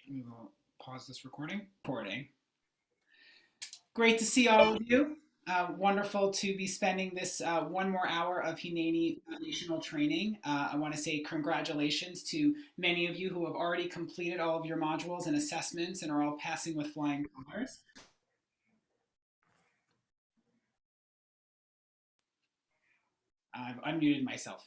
We will pause this recording. Great to see all of you. Wonderful to be spending this one more hour of Hineni foundational training. I want to say congratulations to many of you who have already completed all of your modules and assessments and are all passing with flying colors. I've unmuted myself.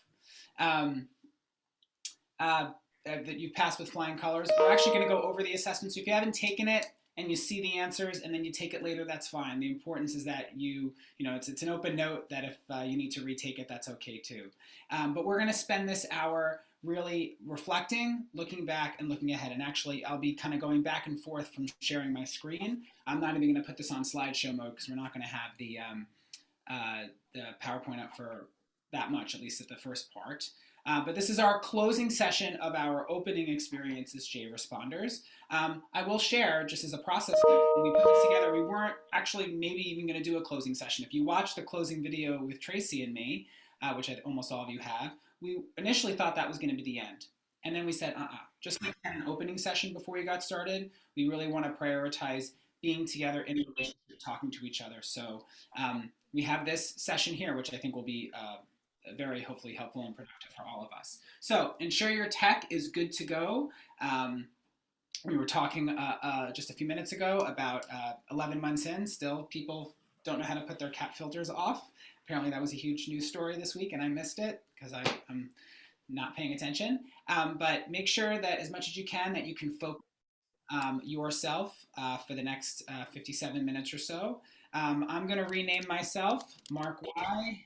That you've passed with flying colors. We're actually going to go over the assessment. So if you haven't taken it and you see the answers and then you take it later, that's fine. The importance is that it's an open note that if you need to retake it, that's okay too. But we're going to spend this hour really reflecting, looking back, and looking ahead. And actually, I'll be kind of going back and forth from sharing my screen. I'm not even going to put this on slideshow mode because we're not going to have the PowerPoint up for that much, at least at the first part. But this is our closing session of our opening experience as JResponders. I will share, just as a process, that when we put this together, we weren't actually maybe even going to do a closing session. If you watch the closing video with Tracy and me, which almost all of you have, we initially thought that was going to be the end. And then we said, just like an opening session before we got started, we really want to prioritize being together in a relationship, talking to each other. So we have this session here, which I think will be very hopefully helpful and productive for all of us. So ensure your tech is good to go. We were talking just a few minutes ago about 11 months in, still people don't know how to put their cat filters off. Apparently that was a huge news story this week and I missed it because I'm not paying attention. But make sure that as much as you can that you can focus yourself for the next 57 minutes or so. I'm going to rename myself Mark Y.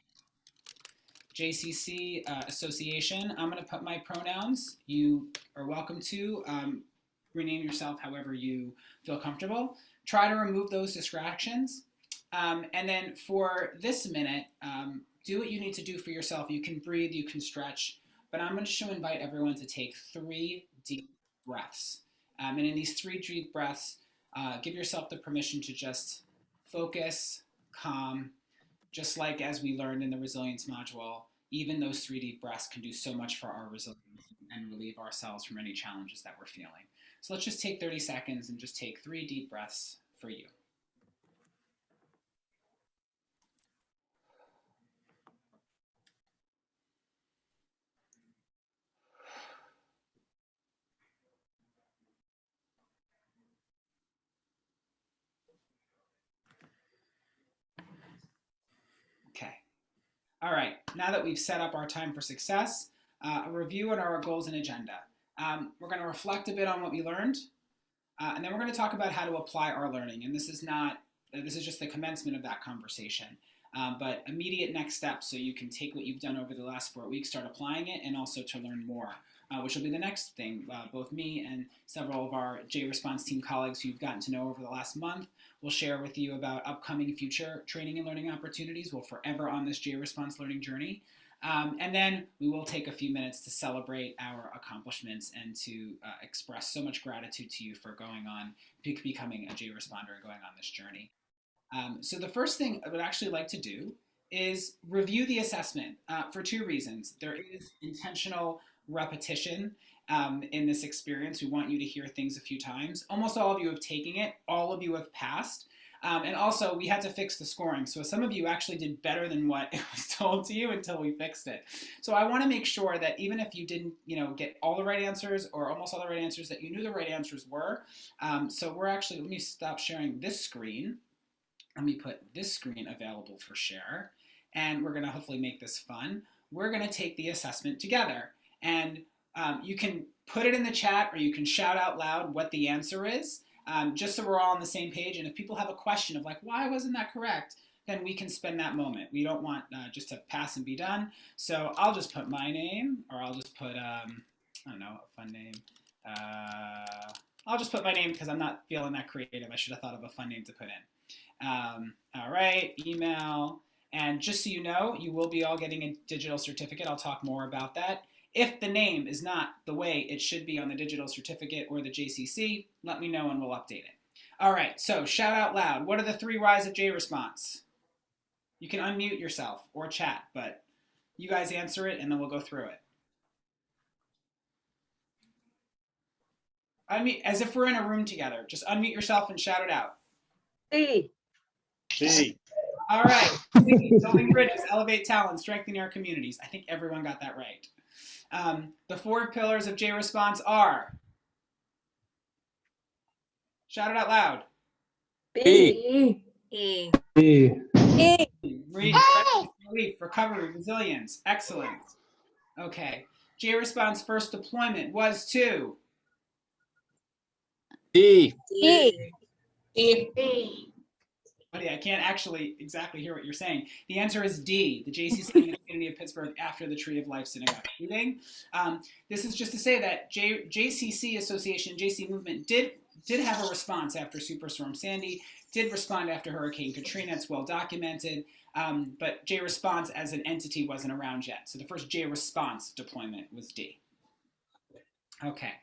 JCC Association. I'm going to put my pronouns. You are welcome to rename yourself however you feel comfortable. Try to remove those distractions. And then for this minute, do what you need to do for yourself. You can breathe, you can stretch, but I'm going to invite everyone to take 3 deep breaths. And in these 3 deep breaths, give yourself the permission to just focus, calm, just like as we learned in the resilience module, even those 3 deep breaths can do so much for our resilience and relieve ourselves from any challenges that we're feeling. So let's just take 30 seconds and just take 3 deep breaths for you. Okay. All right, now that we've set up our time for success, a review on our goals and agenda. We're going to reflect a bit on what we learned, and then we're going to talk about how to apply our learning. And this is just the commencement of that conversation. But immediate next steps so you can take what you've done over the last 4 weeks, start applying it, and also to learn more, which will be the next thing. Both me and several of our JResponse team colleagues who you've gotten to know over the last month will share with you about upcoming future training and learning opportunities. We're forever on this JResponse learning journey. And then we will take a few minutes to celebrate our accomplishments and to express so much gratitude to you for becoming a JResponder and going on this journey. So the first thing I would actually like to do is review the assessment for 2 reasons. There is intentional repetition, in this experience. We want you to hear things a few times. Almost all of you have taken it. All of you have passed. And also, we had to fix the scoring. So some of you actually did better than what it was told to you until we fixed it. So I want to make sure that even if you didn't, get all the right answers or almost all the right answers, that you knew the right answers were. So we're actually, let me stop sharing this screen. Let me put this screen available for share. And we're going to hopefully make this fun. We're going to take the assessment together. And you can put it in the chat or you can shout out loud what the answer is. Just so we're all on the same page. And if people have a question of like, why wasn't that correct? Then we can spend that moment. We don't want just to pass and be done. So I'll just put my name, or I'll just put, I don't know, a fun name. I'll just put my name because I'm not feeling that creative. I should have thought of a fun name to put in. All right, email. And just so you know, you will be all getting a digital certificate. I'll talk more about that. If the name is not the way it should be on the digital certificate or the JCC, let me know and we'll update it. All right, so shout out loud. What are the 3 Y's of JResponse? You can unmute yourself or chat, but you guys answer it and then we'll go through it. Unmute, as if we're in a room together. Just unmute yourself and shout it out. C. C. All right, building bridges, elevate talent, strengthening our communities. I think everyone got that right. The 4 pillars of JResponse are, shout it out loud. B. E. E. Relief, recovery, resilience, excellent. Okay, JResponse first deployment was to D. E. E. Buddy, I can't actually exactly hear what you're saying. The answer is D, the JCC in the community of Pittsburgh after the Tree of Life synagogue shooting. This is just to say that JCC Association, JC Movement did have a response after Superstorm Sandy, did respond after Hurricane Katrina. It's well documented, but JResponse as an entity wasn't around yet. So the first JResponse deployment was D. Okay.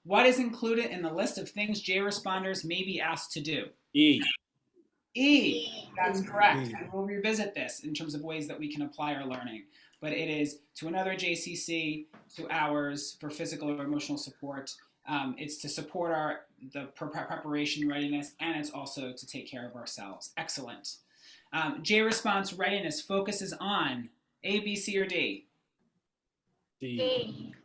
What is included in the list of things JResponders may be asked to do? E. E, that's correct. And we'll revisit this in terms of ways that we can apply our learning. But it is to another JCC, to ours for physical or emotional support. It's to support the preparation readiness, and it's also to take care of ourselves. Excellent. JResponse readiness focuses on A, B, C, or D? D.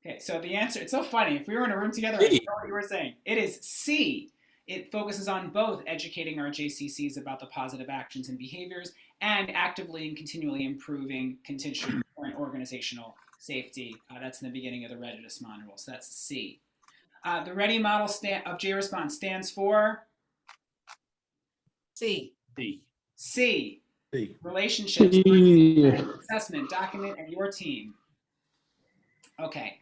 Okay, so the answer, it's so funny. If we were in a room together, I know what you were saying. It is C. It focuses on both educating our JCCs about the positive actions and behaviors and actively and continually improving contingent and organizational safety. That's in the beginning of the readiness module, so that's C. The READY model of JResponse stands for? C. D. C. C. Relationships, assessment, document, and your team. Okay.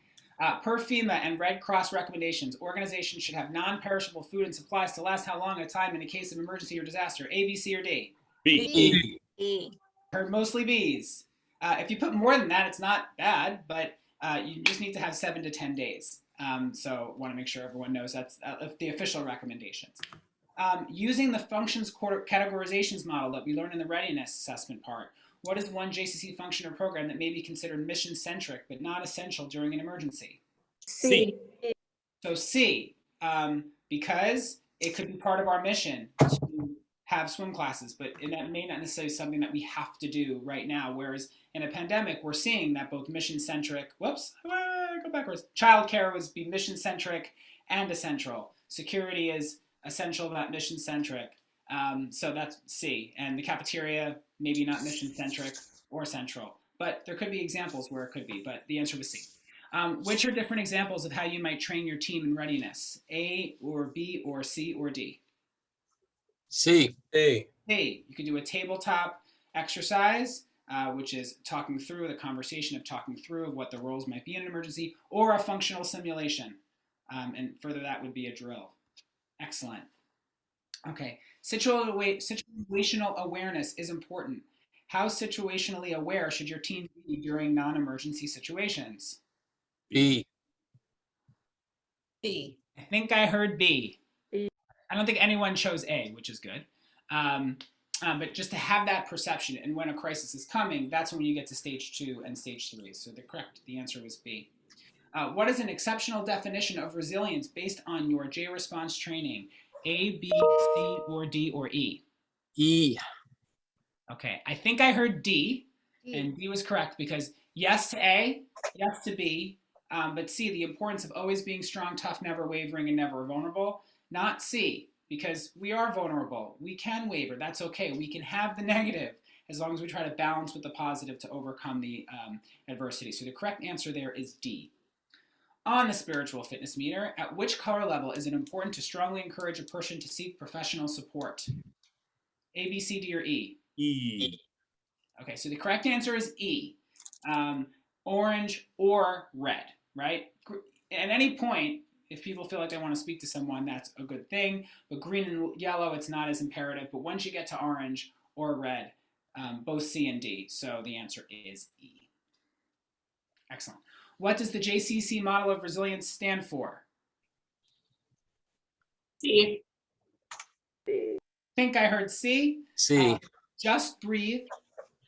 Per FEMA and Red Cross recommendations, organizations should have non-perishable food and supplies to last how long at a time in a case of emergency or disaster? A, B, C, or D? B. E. Heard mostly B's. If you put more than that, it's not bad, but you just need to have 7 to 10 days. So want to make sure everyone knows that's the official recommendations. Using the functions categorizations model that we learned in the readiness assessment part, what is one JCC function or program that may be considered mission-centric but not essential during an emergency? C. So C, because it could be part of our mission to have swim classes, but that may not necessarily be something that we have to do right now. Whereas in a pandemic, we're seeing that both mission-centric, go backwards. Childcare was be mission-centric and essential. Security is essential, not mission-centric. So that's C. And the cafeteria, maybe not mission-centric or central. But there could be examples where it could be, but the answer was C. Which are different examples of how you might train your team in readiness? A or B or C or D? C. A. C. You could do a tabletop exercise, which is talking through the conversation of talking through of what the roles might be in an emergency, or a functional simulation. And further, that would be a drill. Excellent. Okay, situational awareness is important. How situationally aware should your team be during non-emergency situations? B. B. I think I heard B. B. I don't think anyone chose A, which is good. But just to have that perception, and when a crisis is coming, that's when you get to stage 2 and stage 3. So the answer was B. What is an exceptional definition of resilience based on your JResponse training? A, B, C, or D, or E? E. Okay, I think I heard D, D. and D was correct because yes to A, yes to B, but C, the importance of always being strong, tough, never wavering, and never vulnerable. Not C, because we are vulnerable. We can waver. That's okay. We can have the negative as long as we try to balance with the positive to overcome the adversity. So the correct answer there is D. On the spiritual fitness meter, at which color level is it important to strongly encourage a person to seek professional support? A, B, C, D, or E? E. Okay, so the correct answer is E. Orange or red, right? At any point, if people feel like they want to speak to someone, that's a good thing. But green and yellow, it's not as imperative. But once you get to orange or red, both C and D. So the answer is E. Excellent. What does the JCC model of resilience stand for? C. I think I heard C. C. Just breathe,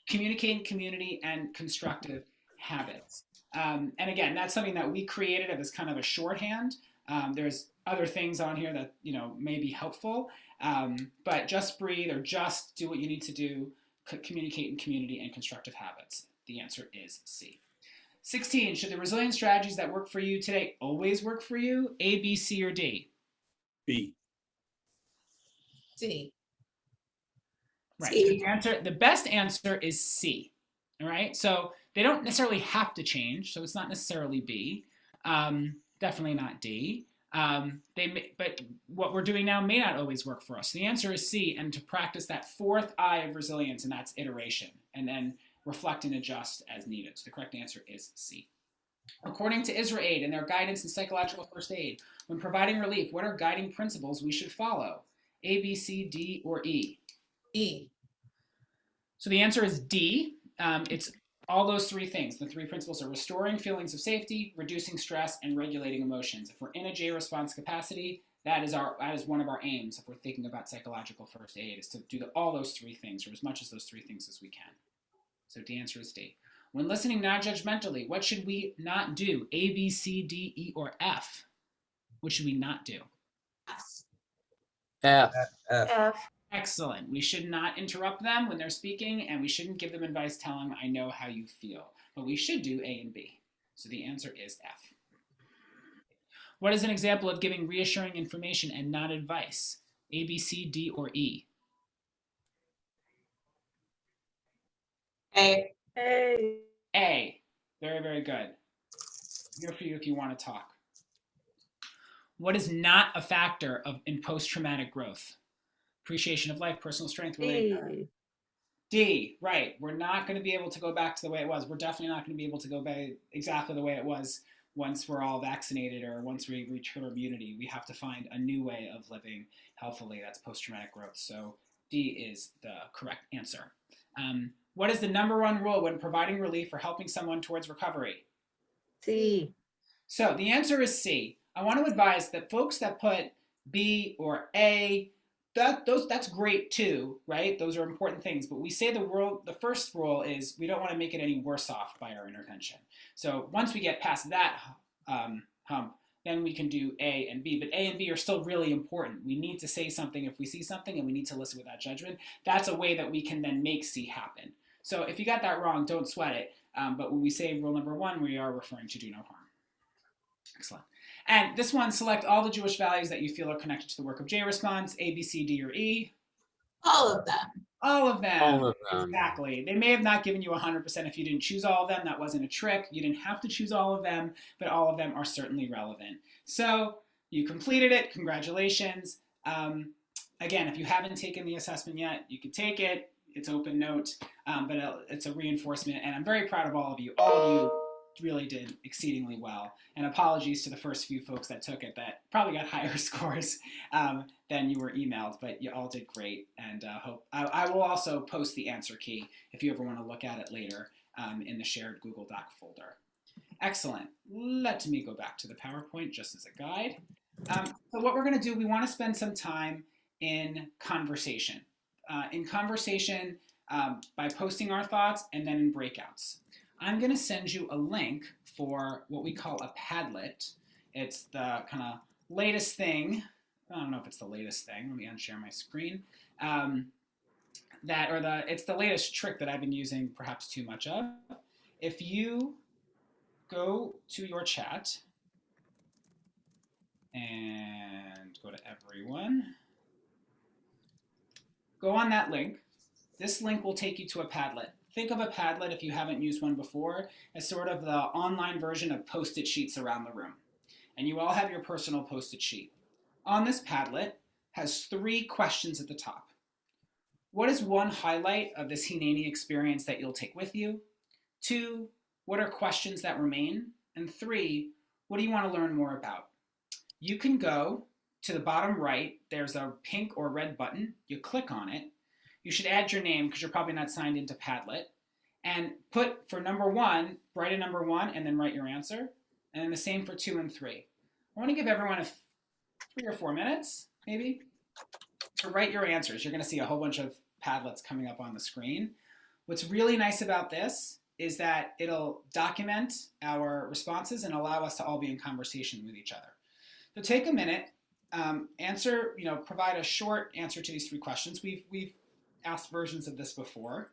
communicate in community, and constructive habits. And again, that's something that we created as kind of a shorthand. There's other things on here that may be helpful, but just breathe or just do what you need to do, communicate in community and constructive habits. The answer is C. 16, should the resilience strategies that work for you today always work for you? A, B, C, or D? B. C. Right. C. So the best answer is C. All right. So they don't necessarily have to change. So it's not necessarily B. Definitely not D. But what we're doing now may not always work for us. The answer is C, and to practice that fourth I of resilience, and that's iteration, and then reflect and adjust as needed. So the correct answer is C. According to IsraAid and their guidance in psychological first aid, when providing relief, what are guiding principles we should follow? A, B, C, D, or E? E. So the answer is D. It's all those three things. The three principles are restoring feelings of safety, reducing stress, and regulating emotions. If we're in a JResponse capacity, that is one of our aims if we're thinking about psychological first aid, is to do all those three things, or as much as those three things as we can. So the answer is D. When listening non-judgmentally, what should we not do? A, B, C, D, E, or F? What should we not do? F. F. Excellent. We should not interrupt them when they're speaking, and we shouldn't give them advice telling them, I know how you feel. But we should do A and B. So the answer is F. What is an example of giving reassuring information and not advice? A, B, C, D, or E? A. A. A. Very, very good. Here for you if you want to talk. What is not a factor in post-traumatic growth? Appreciation of life, personal strength, related. D, right. We're not going to be able to go back to the way it was. We're definitely not going to be able to go back exactly the way it was once we're all vaccinated or once we reach herd immunity. We have to find a new way of living healthfully. That's post-traumatic growth. So D is the correct answer. What is the number one rule when providing relief or helping someone towards recovery? C. So the answer is C. I want to advise that folks that put B or A, that's great too, right? Those are important things. But we say the first rule is we don't want to make it any worse off by our intervention. So once we get past that hump, then we can do A and B. But A and B are still really important. We need to say something if we see something, and we need to listen without judgment. That's a way that we can then make C happen. So if you got that wrong, don't sweat it. But when we say rule number one, we are referring to do no harm. Excellent. And this one, select all the Jewish values that you feel are connected to the work of JResponse, A, B, C, D, or E. All of them. All of them. All of them. Exactly. They may have not given you 100% if you didn't choose all of them. That wasn't a trick. You didn't have to choose all of them, but all of them are certainly relevant. So you completed it. Congratulations. Again, if you haven't taken the assessment yet, you can take it. It's open note, but it's a reinforcement. And I'm very proud of all of you. All of you really did exceedingly well. And apologies to the first few folks that took it that probably got higher scores than you were emailed, but you all did great. And I will also post the answer key if you ever want to look at it later in the shared Google Doc folder. Excellent. Let me go back to the PowerPoint just as a guide. So what we're going to do, we want to spend some time in conversation. By posting our thoughts and then in breakouts. I'm going to send you a link for what we call a Padlet. It's the kind of latest thing. I don't know if it's the latest thing. Let me unshare my screen. It's the latest trick that I've been using perhaps too much of. If you go to your chat and go to everyone, go on that link. This link will take you to a Padlet. Think of a Padlet, if you haven't used one before, as sort of the online version of Post-it sheets around the room. And you all have your personal Post-it sheet. On this Padlet has 3 questions at the top. What is one highlight of this Hineni experience that you'll take with you? 2, what are questions that remain? And 3, what do you want to learn more about? You can go to the bottom right. There's a pink or red button. You click on it. You should add your name because you're probably not signed into Padlet. And put for number 1, write a number 1 and then write your answer. And then the same for 2 and 3. I want to give everyone 3 or 4 minutes, maybe, to write your answers. You're going to see a whole bunch of Padlets coming up on the screen. What's really nice about this is that it'll document our responses and allow us to all be in conversation with each other. So take a minute, provide a short answer to these 3 questions. We've asked versions of this before.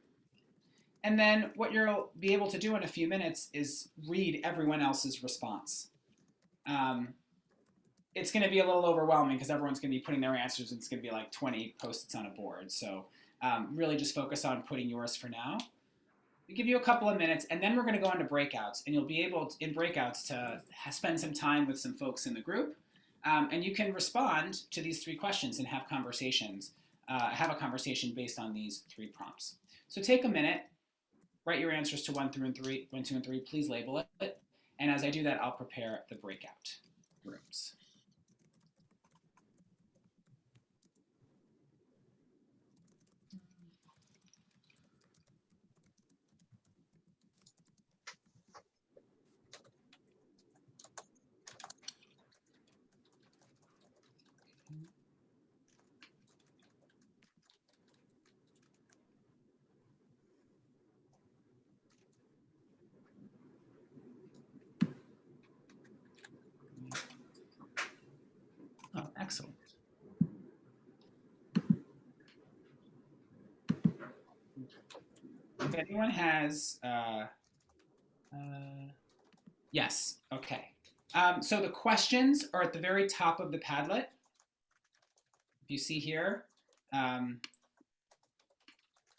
And then what you'll be able to do in a few minutes is read everyone else's response. It's going to be a little overwhelming because everyone's going to be putting their answers, and it's going to be like 20 Post-its on a board. So really just focus on putting yours for now. We give you a couple of minutes, and then we're going to go into breakouts. And you'll be able, in breakouts, to spend some time with some folks in the group. And you can respond to these 3 questions and have conversations. Have a conversation based on these 3 prompts. So take a minute, write your answers to 1, 2, and 3. Please label it. And as I do that, I'll prepare the breakout rooms. Oh, excellent. If anyone has, yes, okay. So the questions are at the very top of the Padlet. If you see here,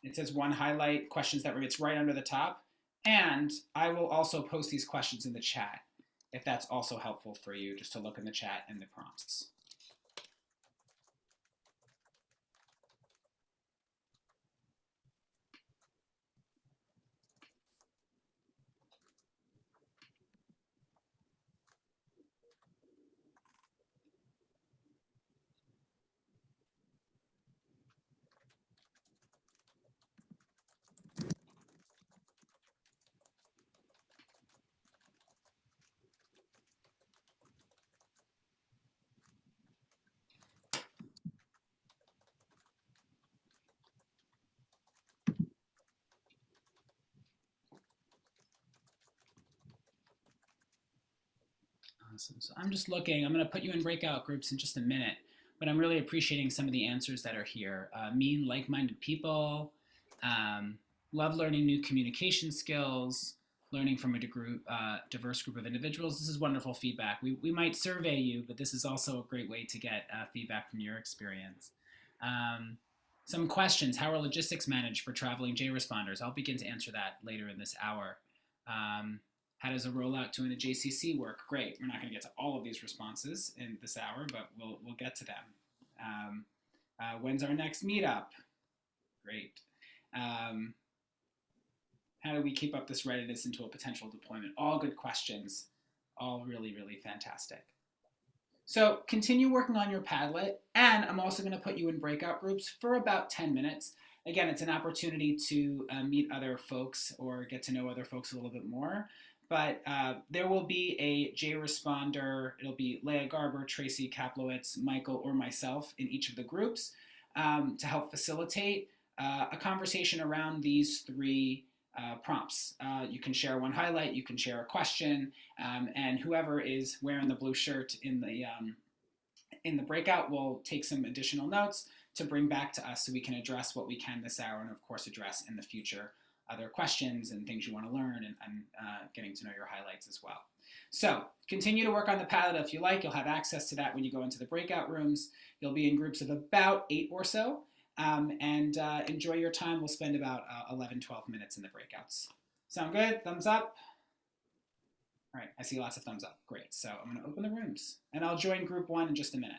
it says 1 highlight, questions that it's right under the top. And I will also post these questions in the chat if that's also helpful for you, just to look in the chat and the prompts. Awesome. So I'm just looking. I'm going to put you in breakout groups in just a minute, but I'm really appreciating some of the answers that are here. Meet like-minded people, love learning new communication skills, learning from a diverse group of individuals. This is wonderful feedback. We might survey you, but this is also a great way to get feedback from your experience. Some questions. How are logistics managed for traveling JResponders? I'll begin to answer that later in this hour. How does a rollout to a JCC work? Great. We're not going to get to all of these responses in this hour, but we'll get to them. When's our next meetup? Great. How do we keep up this readiness into a potential deployment? All good questions. All really, really fantastic. So continue working on your Padlet, and I'm also going to put you in breakout groups for about 10 minutes. Again, it's an opportunity to meet other folks or get to know other folks a little bit more. But there will be a JResponder. It'll be Leah Garber, Tracy Kaplowitz, Michael, or myself in each of the groups to help facilitate a conversation around these 3 prompts. You can share one highlight, you can share a question, and whoever is wearing the blue shirt in the breakout will take some additional notes to bring back to us so we can address what we can this hour and, of course, address in the future other questions and things you want to learn and getting to know your highlights as well. So continue to work on the Padlet if you like. You'll have access to that when you go into the breakout rooms. You'll be in groups of about 8 or so. And enjoy your time. We'll spend about 11, 12 minutes in the breakouts. Sound good? Thumbs up? All right, I see lots of thumbs up. Great. So I'm going to open the rooms, and I'll join group 1 in just a minute.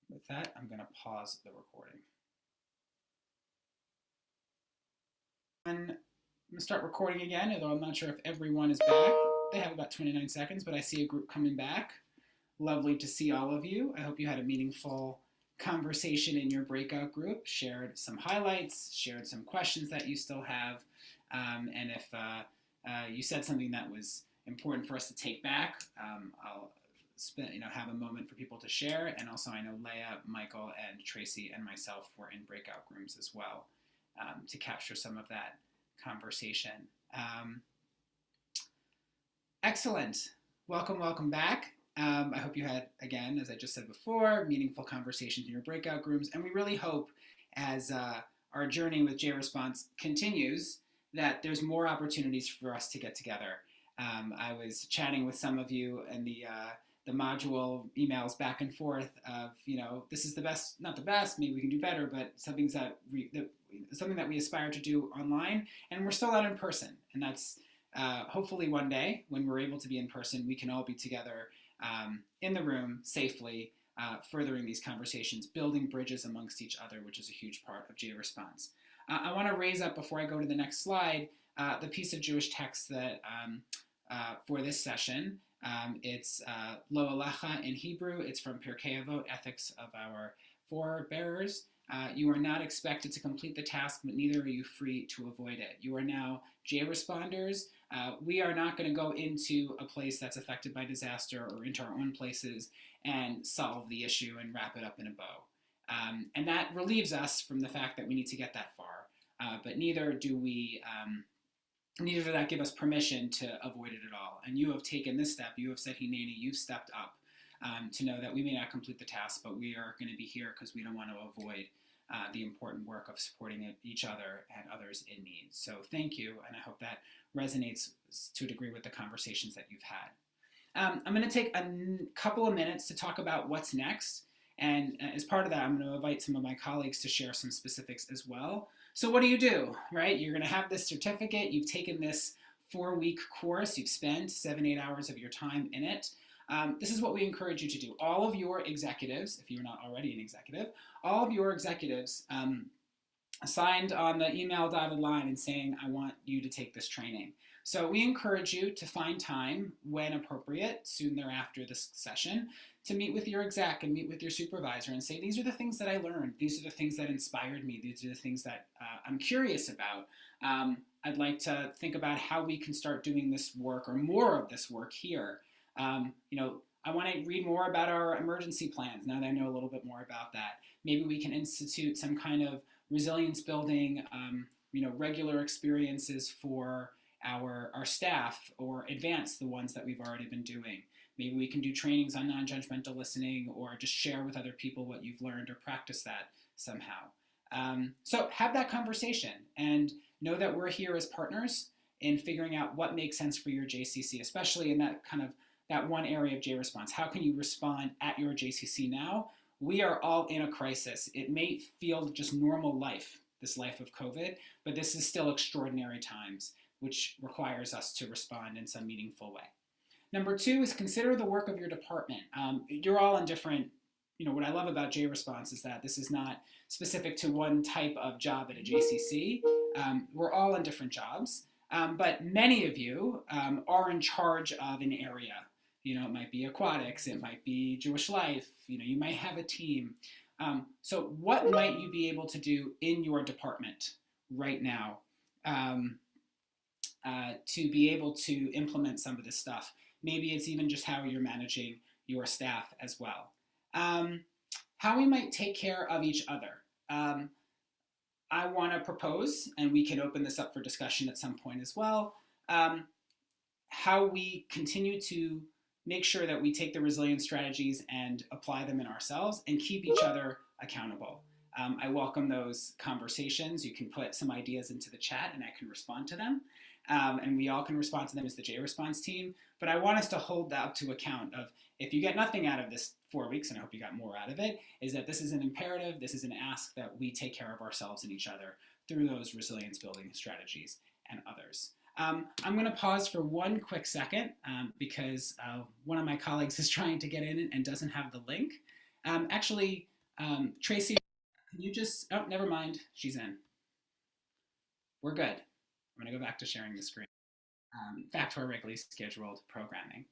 With that, I'm going to pause the recording. And I'm going to start recording again, although I'm not sure if everyone is back. They have about 29 seconds, but I see a group coming back. Lovely to see all of you. I hope you had a meaningful conversation in your breakout group, shared some highlights, shared some questions that you still have, and if you said something that was important for us to take back, I'll have a moment for people to share. And also I know Leah, Michael, and Tracy and myself were in breakout rooms as well to capture some of that conversation. Excellent. Welcome back. I hope you had, again, as I just said before, meaningful conversations in your breakout rooms. And we really hope as our journey with JResponse continues that there's more opportunities for us to get together. I was chatting with some of you in the module emails back and forth of, this is the best, not the best, maybe we can do better, but something that we aspire to do online, and we're still not in person. And that's hopefully one day when we're able to be in person, we can all be together in the room safely, furthering these conversations, building bridges amongst each other, which is a huge part of JResponse. I want to raise up, before I go to the next slide, the piece of Jewish text that for this session. It's Lo Alecha in Hebrew. It's from Pirkei Avot, Ethics of Our Forebearers. You are not expected to complete the task, but neither are you free to avoid it. You are now JResponders. We are not going to go into a place that's affected by disaster or into our own places and solve the issue and wrap it up in a bow. And that relieves us from the fact that we need to get that far. But neither did that give us permission to avoid it at all. And you have taken this step. You have said, Hineni, you've stepped up to know that we may not complete the task, but we are going to be here because we don't want to avoid the important work of supporting each other and others in need. So thank you, and I hope that resonates to a degree with the conversations that you've had. I'm going to take a couple of minutes to talk about what's next. And as part of that, I'm going to invite some of my colleagues to share some specifics as well. So what do, right? You're going to have this certificate. You've taken this 4-week course. You've spent 7-8 hours of your time in it. This is what we encourage you to do. All of your executives, if you're not already an executive, all of your executives signed on the email dotted line and saying, I want you to take this training. So we encourage you to find time when appropriate, soon thereafter this session, to meet with your exec and meet with your supervisor and say, these are the things that I learned. These are the things that inspired me. These are the things that I'm curious about. I'd like to think about how we can start doing this work or more of this work here. I want to read more about our emergency plans now that I know a little bit more about that. Maybe we can institute some kind of resilience building, regular experiences for our staff or advance the ones that we've already been doing. Maybe we can do trainings on non-judgmental listening or just share with other people what you've learned or practice that somehow. So have that conversation and know that we're here as partners in figuring out what makes sense for your JCC, especially in that one area of JResponse. How can you respond at your JCC now? We are all in a crisis. It may feel just normal life, this life of COVID, but this is still extraordinary times, which requires us to respond in some meaningful way. Number 2 is consider the work of your department. You're all in different, what I love about JResponse is that this is not specific to one type of job at a JCC. We're all in different jobs, but many of you are in charge of an area. It might be aquatics, it might be Jewish life, you might have a team. So what might you be able to do in your department right now to be able to implement some of this stuff. Maybe it's even just how you're managing your staff as well. How we might take care of each other. I want to propose, and we can open this up for discussion at some point as well, how we continue to make sure that we take the resilience strategies and apply them in ourselves and keep each other accountable. I welcome those conversations. You can put some ideas into the chat and I can respond to them. And we all can respond to them as the JResponse team. But I want us to hold that up to account of, if you get nothing out of this 4 weeks, and I hope you got more out of it, is that this is an imperative, this is an ask that we take care of ourselves and each other through those resilience building strategies and others. I'm going to pause for one quick second because one of my colleagues is trying to get in and doesn't have the link. Tracy, can you just, oh, never mind, she's in. We're good. I'm going to go back to sharing the screen. Back to our regularly scheduled programming.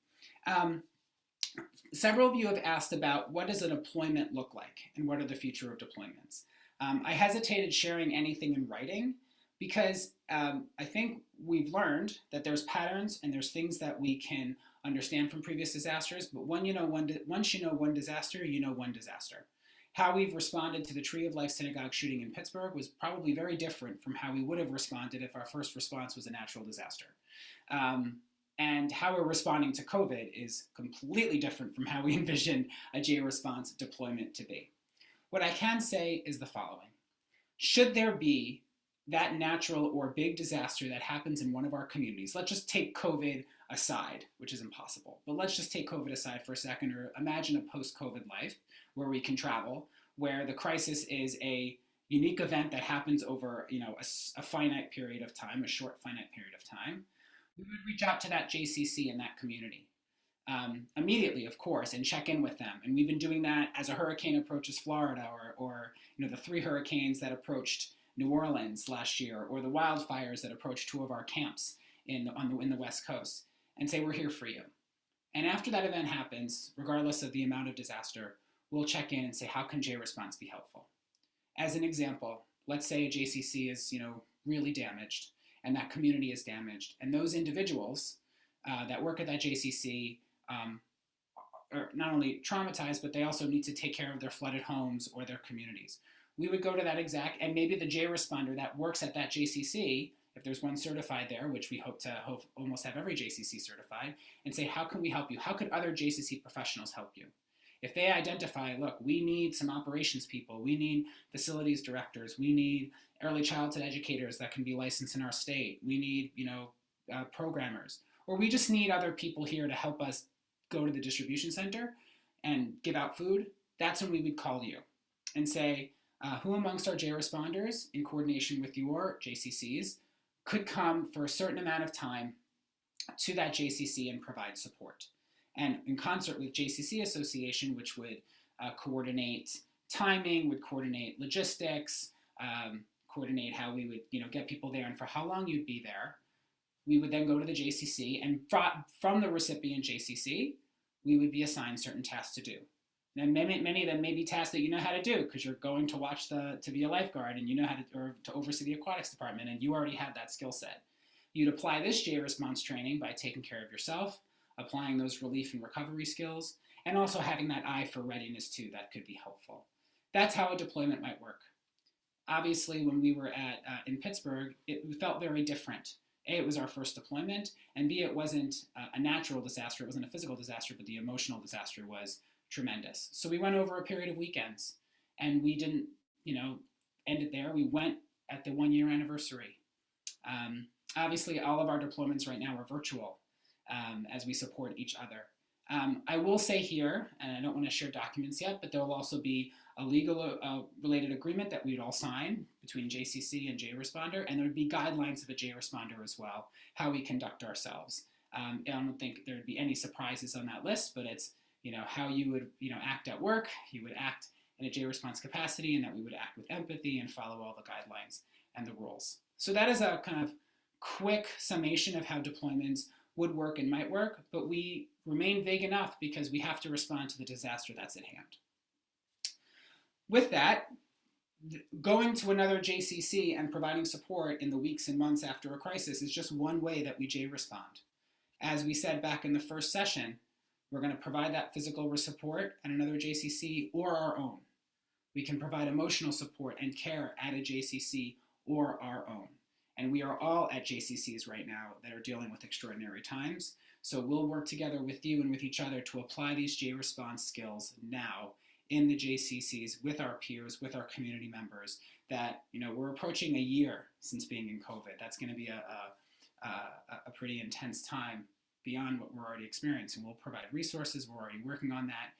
Several of you have asked about what does a deployment look like and what are the future of deployments. I hesitated sharing anything in writing because I think we've learned that there's patterns and there's things that we can understand from previous disasters, but once you know one disaster, you know one disaster. How we've responded to the Tree of Life synagogue shooting in Pittsburgh was probably very different from how we would have responded if our first response was a natural disaster. And how we're responding to COVID is completely different from how we envision a JResponse deployment to be. What I can say is the following. Should there be that natural or big disaster that happens in one of our communities, let's just take COVID aside, which is impossible, but let's just take COVID aside for a second, or imagine a post-COVID life where we can travel, where the crisis is a unique event that happens over a finite period of time, a short finite period of time. We would reach out to that JCC in that community immediately, of course, and check in with them. And we've been doing that as a hurricane approaches Florida, or the 3 hurricanes that approached New Orleans last year, or the wildfires that approached 2 of our camps in the West Coast, and say, we're here for you. And after that event happens, regardless of the amount of disaster, we'll check in and say, how can JResponse be helpful? As an example, let's say a JCC is really damaged, and that community is damaged, and those individuals that work at that JCC are not only traumatized, but they also need to take care of their flooded homes or their communities. We would go to that and maybe the JResponder that works at that JCC, if there's one certified there, which we hope to almost have every JCC certified, and say, how can we help you? How could other JCC professionals help you? If they identify, look, we need some operations people, we need facilities directors, we need early childhood educators that can be licensed in our state, we need programmers, or we just need other people here to help us go to the distribution center and give out food, that's when we would call you and say, who amongst our JResponders, in coordination with your JCCs, could come for a certain amount of time to that JCC and provide support. And in concert with JCC Association, which would coordinate timing, would coordinate logistics, coordinate how we would get people there and for how long you'd be there, we would then go to the JCC, and from the recipient JCC, we would be assigned certain tasks to do. And many of them may be tasks that you know how to do because you're going to watch to be a lifeguard and you know how to, or to oversee the aquatics department, and you already have that skill set. You'd apply this JResponse training by taking care of yourself, applying those relief and recovery skills, and also having that eye for readiness too, that could be helpful. That's how a deployment might work. Obviously, when we were in Pittsburgh, it felt very different. A, it was our first deployment, and B, it wasn't a natural disaster, it wasn't a physical disaster, but the emotional disaster was tremendous. So we went over a period of weekends, and we didn't, end it there. We went at the 1-year anniversary. Obviously, all of our deployments right now are virtual as we support each other. I will say here, and I don't want to share documents yet, but there will also be a legal related agreement that we'd all sign between JCC and JResponder, and there would be guidelines of a JResponder as well, how we conduct ourselves. I don't think there would be any surprises on that list, but it's how you would act at work, you would act in a JResponse capacity, and that we would act with empathy and follow all the guidelines and the rules. So that is a kind of quick summation of how deployments would work and might work, but we remain vague enough because we have to respond to the disaster that's at hand. With that, going to another JCC and providing support in the weeks and months after a crisis is just one way that we JRespond. As we said back in the first session, we're going to provide that physical support at another JCC or our own. We can provide emotional support and care at a JCC or our own. And we are all at JCCs right now that are dealing with extraordinary times. So we'll work together with you and with each other to apply these JResponse skills now in the JCCs with our peers, with our community members. That, you know, we're approaching a year since being in COVID. That's going to be a pretty intense time beyond what we're already experiencing. We'll provide resources. We're already working on that.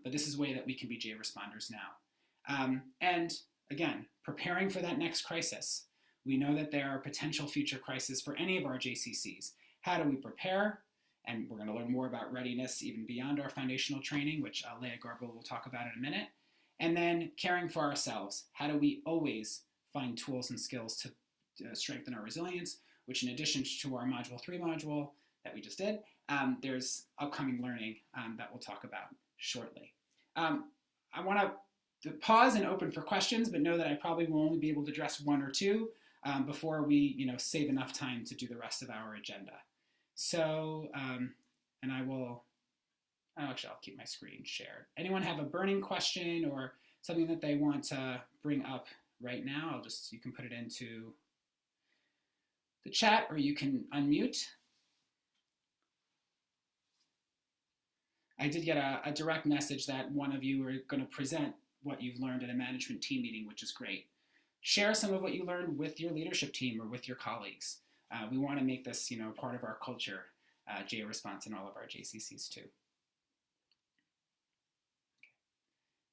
But this is a way that we can be JResponders now. And again, preparing for that next crisis. We know that there are potential future crises for any of our JCCs. How do we prepare? And we're going to learn more about readiness even beyond our foundational training, which Leah Garbo will talk about in a minute. And then caring for ourselves. How do we always find tools and skills to strengthen our resilience, which in addition to our Module 3 module that we just did, there's upcoming learning that we'll talk about shortly. I want to pause and open for questions, but know that I probably will only be able to address one or two before we save enough time to do the rest of our agenda. So, and I will, actually I'll keep my screen shared. Anyone have a burning question or something that they want to bring up right now? You can put it into the chat or you can unmute. I did get a direct message that one of you are going to present what you've learned at a management team meeting, which is great. Share some of what you learned with your leadership team or with your colleagues. We want to make this, part of our culture, JResponse in all of our JCCs too.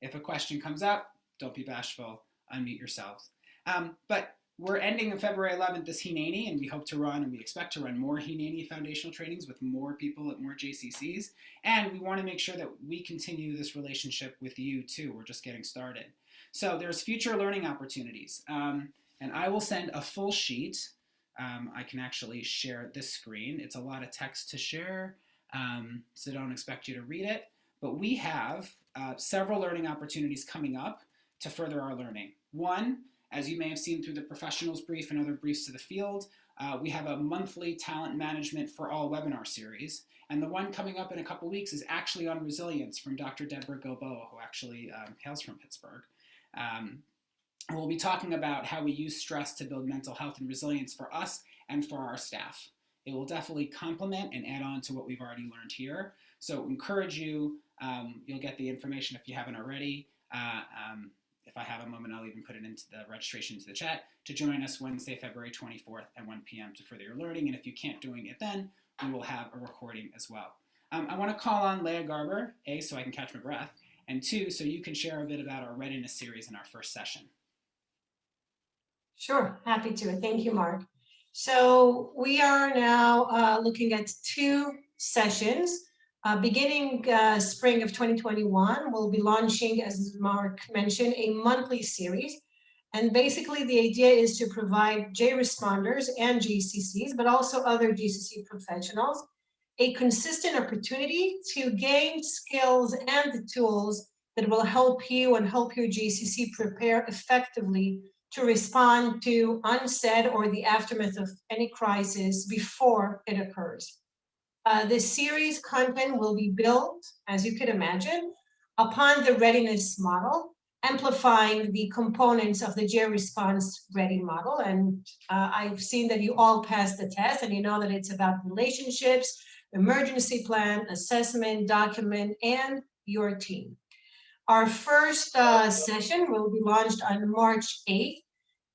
If a question comes up, don't be bashful, unmute yourselves. But we're ending on February 11th this Hineni, and we hope to run, and we expect to run more Hineni foundational trainings with more people at more JCCs. And we want to make sure that we continue this relationship with you too. We're just getting started. So there's future learning opportunities. And I will send a full sheet. I can actually share this screen. It's a lot of text to share, so don't expect you to read it. But we have several learning opportunities coming up to further our learning. One, as you may have seen through the professionals brief and other briefs to the field, we have a monthly talent management for all webinar series. And the one coming up in a couple weeks is actually on resilience from Dr. Deborah Gilboa, who actually hails from Pittsburgh. We'll be talking about how we use stress to build mental health and resilience for us and for our staff. It will definitely complement and add on to what we've already learned here. So encourage you, you'll get the information if you haven't already. If I have a moment, I'll even put it into the registration to the chat to join us Wednesday, February 24th at 1 p.m. to further your learning. And if you can't doing it then, we will have a recording as well. I want to call on Leah Garber, A, so I can catch my breath, and 2, so you can share a bit about our readiness series in our first session. Sure, happy to. Thank you, Mark. So we are now looking at 2 sessions. Beginning spring of 2021, we'll be launching, as Mark mentioned, a monthly series. And basically the idea is to provide JResponders and GCCs, but also other GCC professionals, a consistent opportunity to gain skills and the tools that will help you and help your GCC prepare effectively to respond to onset or the aftermath of any crisis before it occurs. This series content will be built, as you could imagine, upon the readiness model, amplifying the components of the JResponse ready model. And I've seen that you all passed the test, and you know that it's about relationships, emergency plan, assessment, document, and your team. Our first session will be launched on March 8th,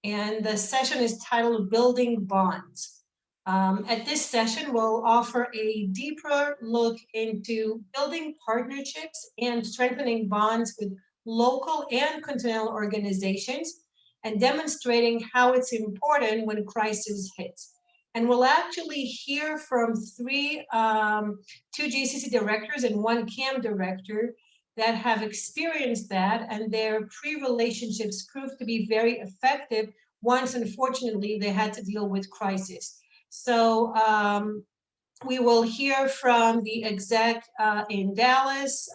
and the session is titled Building Bonds. At this session, we'll offer a deeper look into building partnerships and strengthening bonds with local and continental organizations and demonstrating how it's important when crisis hits. And we'll actually hear from 2 GCC directors and 1 CAM director that have experienced that, and their pre-relationships proved to be very effective once, unfortunately, they had to deal with crisis. So We will hear from the exec in Dallas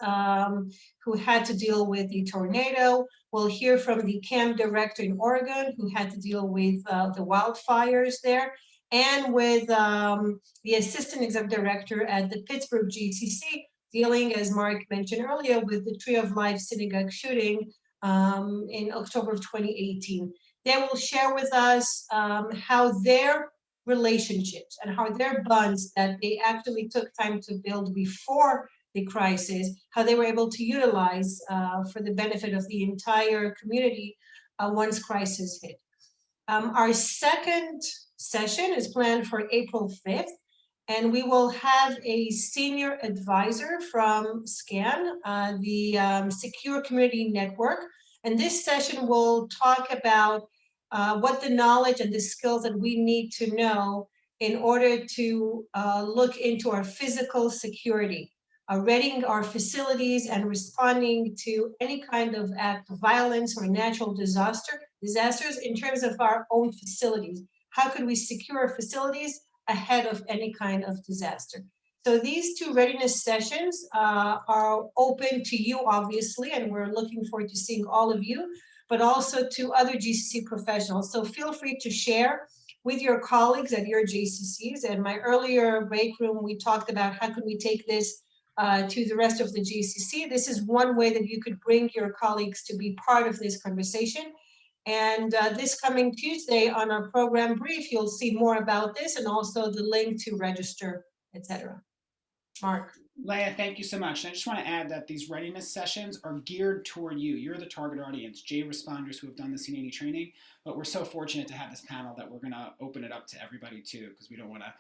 who had to deal with the tornado. We'll hear from the CAM director in Oregon who had to deal with the wildfires there, and with the assistant exec director at the Pittsburgh GCC, dealing, as Mark mentioned earlier, with the Tree of Life synagogue shooting in October of 2018. They will share with us how their relationships and how their bonds that they actually took time to build before the crisis, how they were able to utilize for the benefit of the entire community once crisis hit. Our second session is planned for April 5th, and we will have a senior advisor from SCAN, the Secure Community Network. And this session will talk about what the knowledge and the skills that we need to know in order to look into our physical security, readying our facilities and responding to any kind of act of violence or natural disasters in terms of our own facilities. How could we secure our facilities ahead of any kind of disaster? So these two readiness sessions are open to you, obviously, and we're looking forward to seeing all of you, but also to other GCC professionals. So feel free to share with your colleagues at your JCCs. And my earlier break room, we talked about how can we take this to the rest of the GCC. This is one way that you could bring your colleagues to be part of this conversation. And this coming Tuesday on our program brief, you'll see more about this and also the link to register, etc. Mark. Leah, thank you so much. And I just want to add that these readiness sessions are geared toward you. You're the target audience, JResponders who have done the Hineni training, but we're so fortunate to have this panel that we're going to open it up to everybody too, because we don't want to,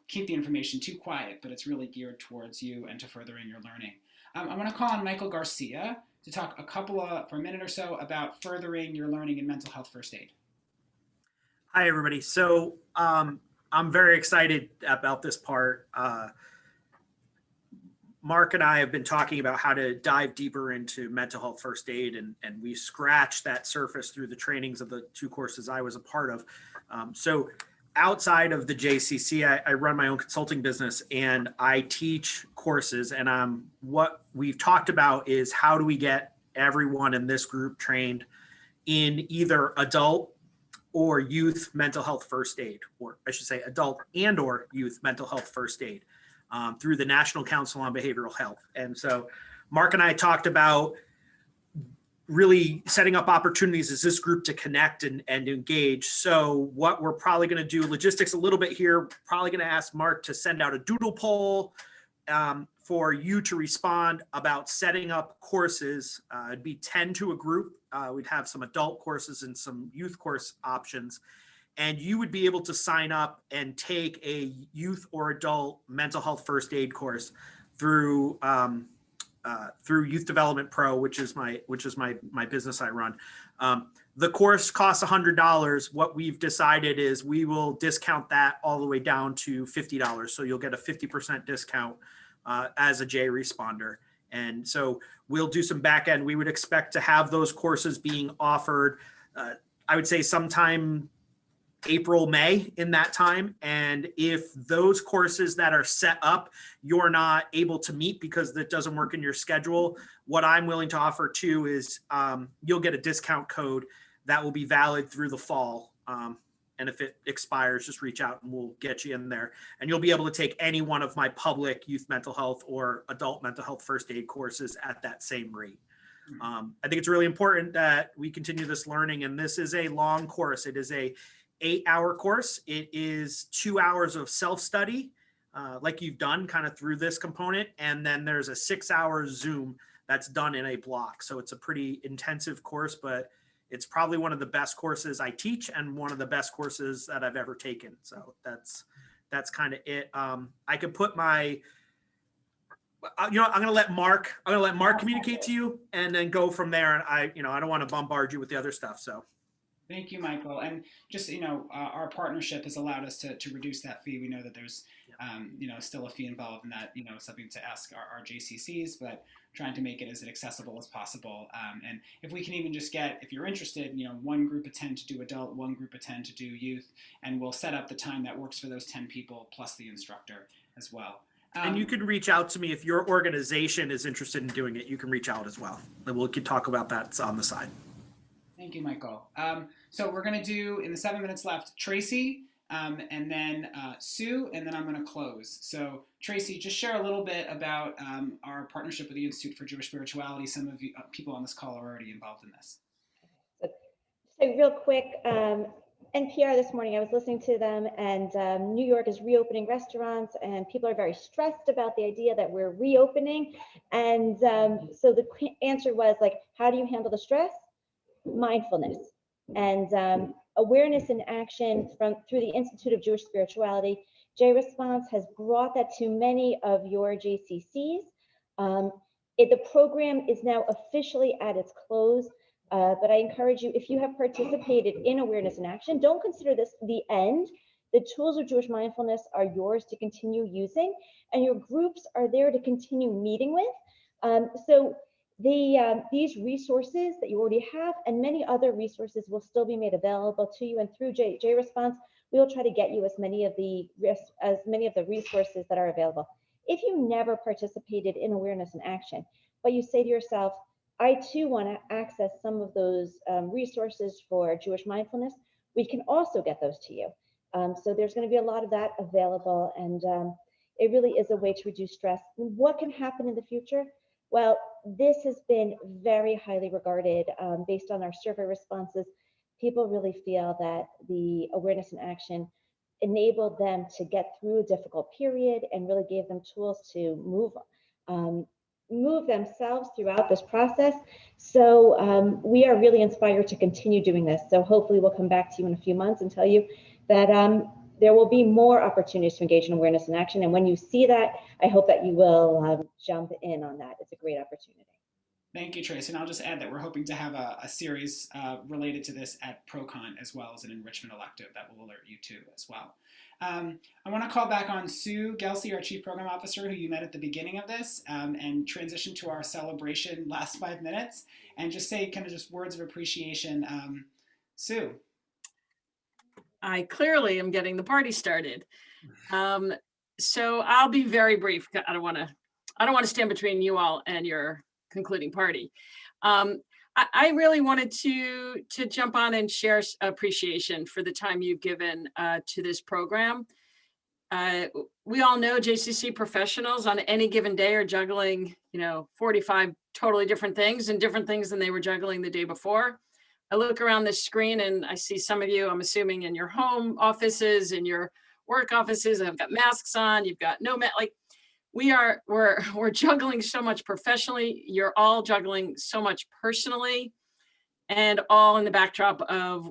keep the information too quiet, but it's really geared towards you and to furthering your learning. I'm going to call on Michael Garcia to talk for a minute or so about furthering your learning in mental health first aid. Hi, everybody. So I'm very excited about this part. Mark and I have been talking about how to dive deeper into mental health first aid, and we scratched that surface through the trainings of the two courses I was a part of. So outside of the JCC, I run my own consulting business and I teach courses, and what we've talked about is how do we get everyone in this group trained in either adult or youth mental health first aid, or I should say adult and or youth mental health first aid. Through the National Council on Behavioral Health. And so Mark and I talked about really setting up opportunities as this group to connect and engage. So what we're probably going to do, logistics a little bit here, probably going to ask Mark to send out a doodle poll for you to respond about setting up courses. It'd be 10 to a group. We'd have some adult courses and some youth course options. And you would be able to sign up and take a youth or adult mental health first aid course through Youth Development Pro, which is my business I run. The course costs $100. What we've decided is we will discount that all the way down to $50. So you'll get a 50% discount as a JResponder. And so we'll do some back end. We would expect to have those courses being offered, I would say sometime April, May in that time. And if those courses that are set up, you're not able to meet because that doesn't work in your schedule, what I'm willing to offer too is you'll get a discount code that will be valid through the fall. And if it expires, just reach out and we'll get you in there. And you'll be able to take any one of my public youth mental health or adult mental health first aid courses at that same rate. I think it's really important that we continue this learning. And this is a long course. It is a 8-hour course. It is 2 hours of self-study, like you've done kind of through this component. And then there's a 6-hour Zoom that's done in a block. So it's a pretty intensive course, but it's probably one of the best courses I teach and one of the best courses that I've ever taken. So that's kind of it. I could put my, I'm going to let Mark communicate to you and then go from there. And I don't want to bombard you with the other stuff. So. Thank you, Michael. And just, our partnership has allowed us to reduce that fee. We know that there's, still a fee involved in that, something to ask our JCCs, but trying to make it as accessible as possible. And if we can even just get, if you're interested, one group of 10 to do adult, one group of 10 to do youth, and we'll set up the time that works for those 10 people plus the instructor. as well. And you can reach out to me if your organization is interested in doing it. You can reach out as well. And we can talk about that on the side. Thank you, Michael. So we're going to do, in the 7 minutes left, Tracy, and then Sue, and then I'm going to close. So Tracy, just share a little bit about our partnership with the Institute for Jewish Spirituality. Some of you people on this call are already involved in this. So real quick, NPR this morning, I was listening to them, and New York is reopening restaurants, and people are very stressed about the idea that we're reopening. And so the answer was like, how do you handle the stress? Mindfulness and awareness and action through the Institute of Jewish Spirituality. JResponse has brought that to many of your JCCs. The program is now officially at its close. But I encourage you, if you have participated in awareness and action, don't consider this the end. The tools of Jewish mindfulness are yours to continue using, and your groups are there to continue meeting with. So these resources that you already have and many other resources will still be made available to you, and through JResponse, we will try to get you as many of the resources that are available. If you never participated in awareness and action, but you say to yourself, I too want to access some of those resources for Jewish mindfulness, we can also get those to you. So there's going to be a lot of that available, and it really is a way to reduce stress. What can happen in the future? Well, this has been very highly regarded based on our survey responses. People really feel that the awareness and action enabled them to get through a difficult period and really gave them tools to move themselves throughout this process. So we are really inspired to continue doing this. So hopefully we'll come back to you in a few months and tell you that there will be more opportunities to engage in awareness and action. And when you see that, I hope that you will jump in on that. It's a great opportunity. Thank you, Tracy. And I'll just add that we're hoping to have a series related to this at ProCon, as well as an enrichment elective that will alert you to as well. I want to call back on Sue Gelsey, our Chief Program Officer, who you met at the beginning of this, and transition to our celebration last 5 minutes, and just say kind of just words of appreciation. Sue. I clearly am getting the party started. So I'll be very brief. I don't want to stand between you all and your concluding party. I really wanted to jump on and share appreciation for the time you've given to this program. We all know JCC professionals on any given day are juggling, 45 totally different things and different things than they were juggling the day before. I look around this screen and I see some of you, I'm assuming, in your home offices, in your work offices, have got masks on, you've got no mask. Like we're juggling so much professionally. You're all juggling so much personally, and all in the backdrop of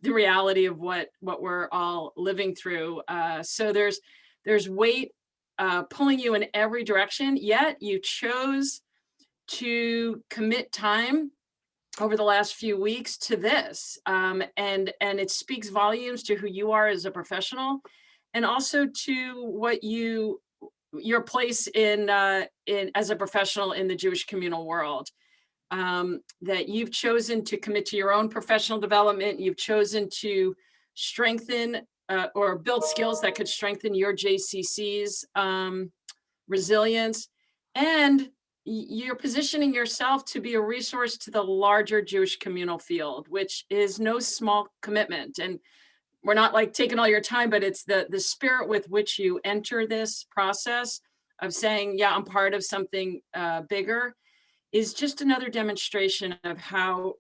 the reality of what we're all living through. So there's weight pulling you in every direction, yet you chose to commit time over the last few weeks to this. And it speaks volumes to who you are as a professional, and also to what your place in as a professional in the Jewish communal world. That you've chosen to commit to your own professional development. You've chosen to strengthen or build skills that could strengthen your JCC's resilience, and you're positioning yourself to be a resource to the larger Jewish communal field, which is no small commitment. And we're not like taking all your time, but it's the spirit with which you enter this process of saying, yeah, I'm part of something bigger, is just another demonstration of how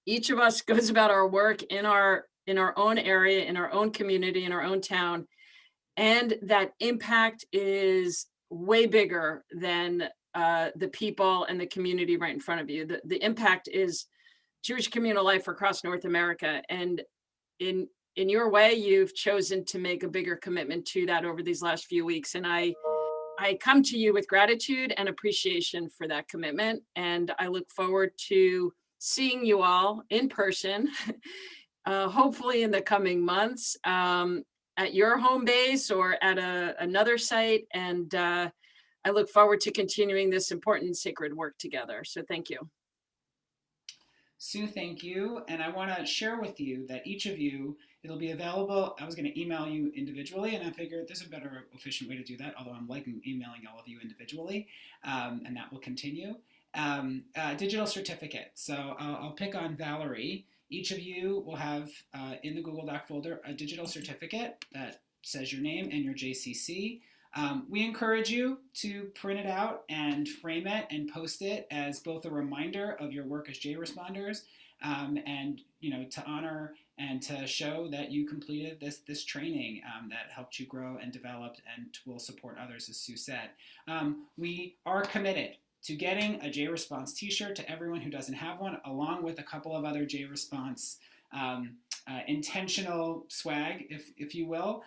each of us goes about our work in our own area, in our own community, in our own town. And that impact is way bigger than the people and the community right in front of you. The impact is Jewish communal life across North America. And in your way, you've chosen to make a bigger commitment to that over these last few weeks. And I come to you with gratitude and appreciation for that commitment. And I look forward to seeing you all in person, hopefully in the coming months, at your home base or at another site. And I look forward to continuing this important sacred work together. So thank you. Sue, thank you. And I want to share with you that each of you, it'll be available. I was going to email you individually, and I figured there's a better, efficient way to do that, although I'm liking emailing all of you individually, and that will continue. Digital certificate. So I'll pick on Valerie. Each of you will have in the Google Doc folder a digital certificate that says your name and your JCC. We encourage you to print it out and frame it and post it as both a reminder of your work as JResponders, and to honor and to show that you completed this training that helped you grow and develop and will support others, as Sue said. We are committed to getting a JResponse t-shirt to everyone who doesn't have one, along with a couple of other JResponse intentional swag, if you will.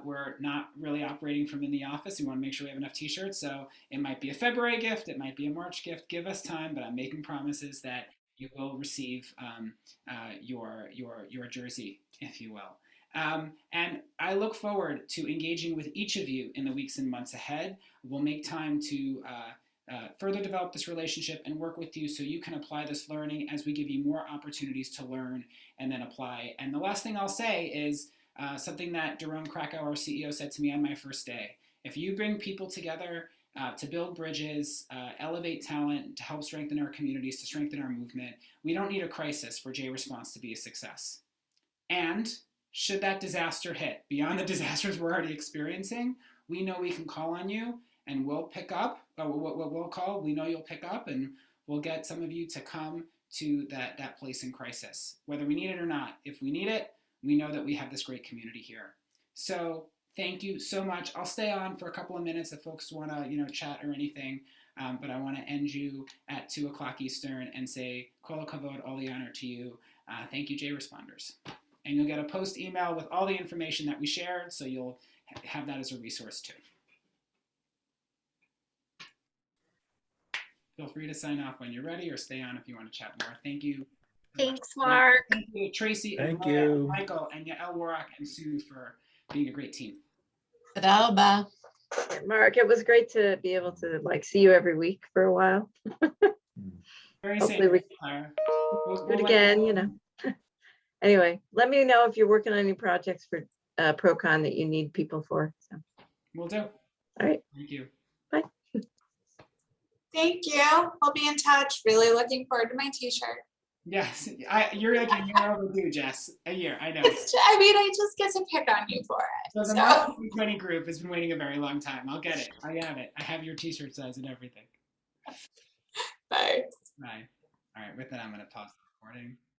We're not really operating from in the office. We want to make sure we have enough t-shirts. So it might be a February gift, it might be a March gift. Give us time, but I'm making promises that you will receive your jersey, if you will. And I look forward to engaging with each of you in the weeks and months ahead. We'll make time to further develop this relationship and work with you so you can apply this learning as we give you more opportunities to learn and then apply. And the last thing I'll say is something that Jerome Krakow, our CEO, said to me on my first day. If you bring people together to build bridges, elevate talent, to help strengthen our communities, to strengthen our movement, we don't need a crisis for JResponse to be a success. And should that disaster hit, beyond the disasters we're already experiencing, we know we can call on you and we'll pick up, what we'll call, we know you'll pick up, and we'll get some of you to come to that place in crisis, whether we need it or not. If we need it, we know that we have this great community here. So thank you so much. I'll stay on for a couple of minutes if folks want to chat or anything, but I want to end you at 2 o'clock Eastern and say, Kol Kavod, all the honor to you. Thank you, JResponders. And you'll get a post email with all the information that we shared, so you'll have that as a resource too. Feel free to sign off when you're ready or stay on if you want to chat more. Thank you. Thanks, Mark. Thank you, Tracy, Thank and Maya, you. Michael, and Yael Warrock and Sue for being a great team. Tadalba. Mark, it was great to be able to see you every week for a while. Very Hopefully safe, we Clara. do it again, Anyway, let me know if you're working on any projects for ProCon that you need people for. So, We'll do. all right. Thank you. Bye. Thank you. I'll be in touch. Really looking forward to my t-shirt. Yes, you're like a year overdue, Jess. A year, I know. I just get to pick on you for it. So the March 2020 group has been waiting a very long time. I'll get it. I have it. I have your t-shirt size and everything. Bye. Bye. All right, with that, I'm going to pause the recording.